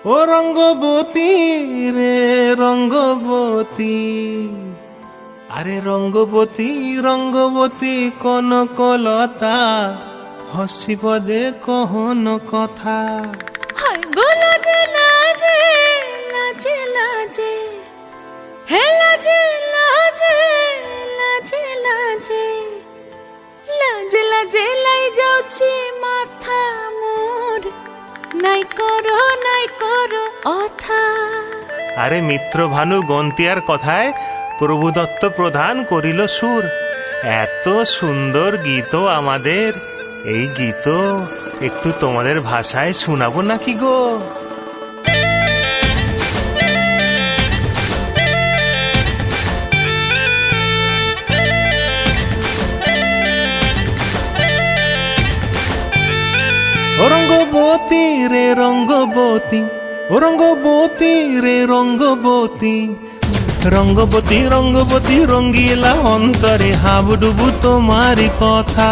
ও রঙ্গবতী রে রঙ্গবতী, আরে রঙ্গবতী রঙ্গবতী কনকলতা, হসি পদে কহন কথা। হায় গো লাজে লাজে লাজে লাজে, হে লাজে লাজে লাজে লাজে, লাজে লাজে লাই যাଉଛି মাথা মোর, নাই করো অথা। আরে মিত্র ভানু গন্তিয়ার কথায় প্রভুদত্ত প্রধান করিল সুর। এত সুন্দর গীত আমাদের, এই গীত একটু তোমাদের ভাষায় শোনাবো নাকি গো? ও রঙ্গবতী রে রঙ্গবতী, ও রঙ্গবতী রে রঙ্গবতী, রঙ্গবতী রঙ্গবতী রঙ্গিলা অন্তরে হাবুডুবু তোমারি কথা।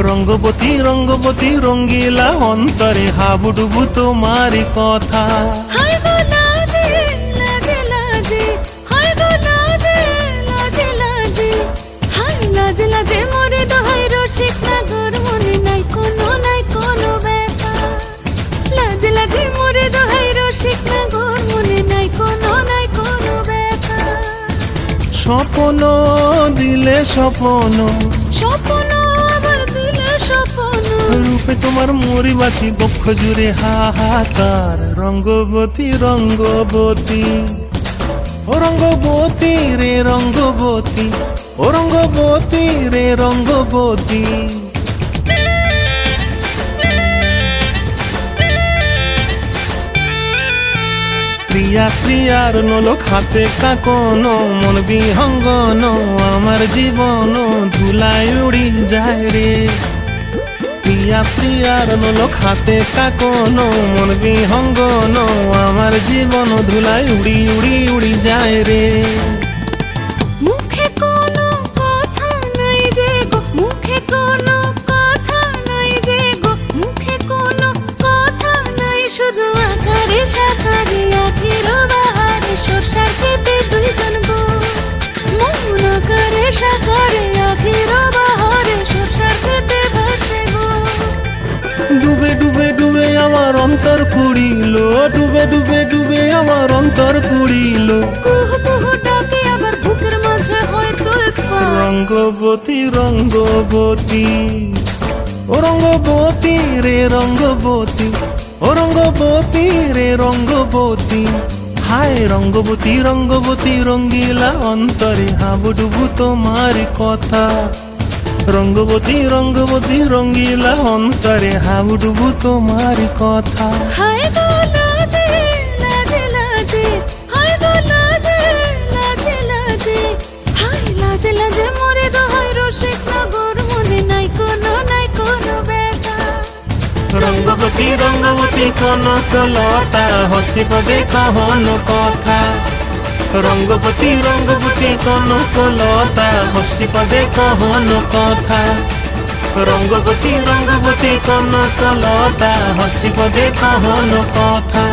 রঙ্গবতী রঙ্গবতী রঙ্গিলা অন্তরে হাবুডুবু তোমারি কথা। হায় গো লাজে লাজে লাজে, হায় গো লাজে লাজে লাজে, হায় লাজে লাজে মোরে দোহাই রসিক নাগর, মনে নাই কোনো ব্যথা। লাজে লাজে মোরে দোহাই রসিক নাগর, মনে নাই কোনো ব্যথা। স্বপ্ন দিলে স্বপ্ন, স্বপ্ন আবার দিলে স্বপ্ন, রূপে তোমার মরি বাছি বক্ষ জুড়ে হাহাকার। রঙ্গবতী রঙ্গবতী, ও রঙ্গবতী রে রঙ্গবতী, ও রঙ্গবতী রে রঙ্গবতী। প্রিয়া প্রিয়ার নলক হাতে কাকন, মন বিহঙ্গন আমার জীবন ধুলায় উড়ি যায় রে। প্রিয়া প্রিয়ার নলক হাতে কাকন, মন বিহঙ্গন আমার জীবন ধুলায় উড়ি উড়ি উড়ি যায় রে। মুখে কোনো কথা নাই যে গো, মুখে কোনো কথা নাই যে গো, মুখে কোনো কথা নাই, শুধু আকারে সাকারে আখির বাহারে সরষার খেতে দুইজন গো। মন আকারে সাকারে আখির বাহারে সরষার খেতে ভাসে গো। ডুবে ডুবে ডুবে আমার অন্তর পুড়িল, ডুবে ডুবে ডুবে আমার অন্তর পুড়িল। কুহু কুহু ডাকে আবার বুকের মাঝে হয় তুলপাত। রঙ্গবতী রঙ্গবতী, ও রঙ্গবতী রে রঙ্গবতী, ও রঙ্গবতী রে রঙ্গবতী। হায় রঙ্গবতী রঙ্গবতী রঙ্গিলা অন্তরে হাবুডুবু তোমারি কথা। রঙ্গবতী রঙ্গবতী রঙ্গিলা অন্তরে হাবুডুবু তোমারি কথা। হায় গো লাজে লাজে লাজে, হায় গো লাজে লাজে লাজে, হায় লাজে লাজে মোরে দোহাই রসিক নগর, মনে নাই কোনো ব্যথা। রঙ্গবতী রঙ্গবতী কনকলতা, হসি পদে কহন কথা। রঙ্গবতী রঙ্গবতী কনকলতা, হসি পদে কহন কথা। রঙ্গবতী রঙ্গবতী কনকলতা, হসি পদে কহন কথা।